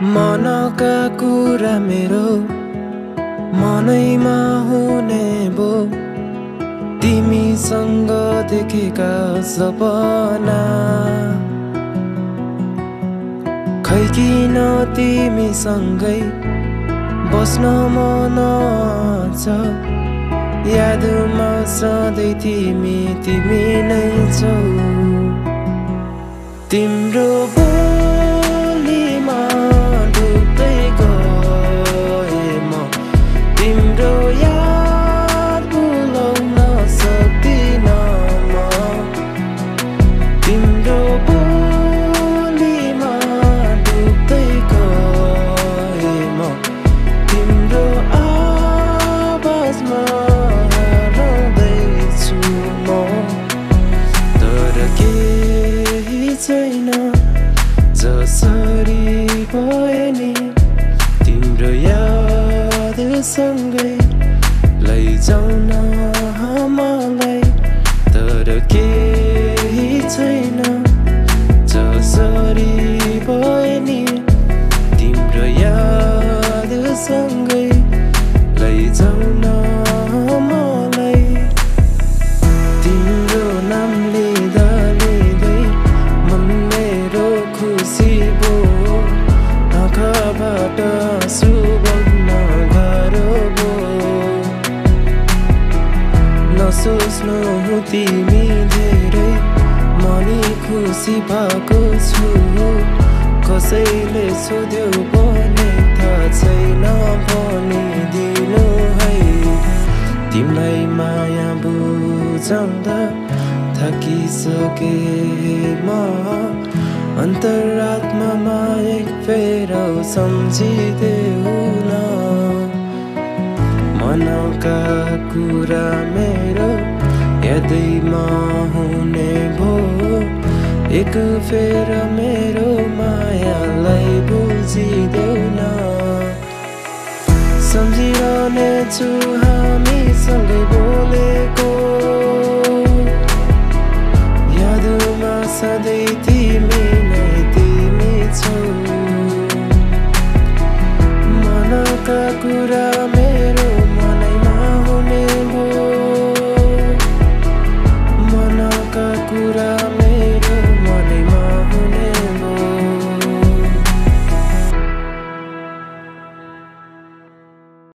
मनका कुरा मेरो मनैमा हुने भो तिमीसँग देखेका सपना खै किन तिमीसँगै बस्न मन छ यादमा सधैँ तिमी नै छौ तिम्रो बोलीमा डुब्दै गए म तिम्रो याद भुलाउन सक्दिन म तिम्रो बोलीमा डुब्दै गए म तिम्रो आवाजमा हराउँदैछु म तर केही छैन जसरी भए नि तिम्रो यादसँगै लैजाउन मलाई तर केही छैन जसरी भए नि तिम्रो यादसँगै लैजाउन मलाई तिम्रो नाम लिँदा लिँदै मन मेरो खुसी भो आँखाबाट आँसु बग्न गाह्रो भो नसोच्नु तिमी धेरै मनी खुसी भएको छु कसैले सोध्यो भने थाहा छैन भनिदिनु है तिमीलाई माया बुझाउँदा थाकिसके म अन्तरात्मामा एक फेरो सम्झिदेऊ न मनका कुरा मेरो यादैमा हुने भो एक फेर मेरो मायालाई बुझिदेऊ न सम्झिरहने छु हामी सँगै बोलेको यादमा सधैँ तिमी छौ मनका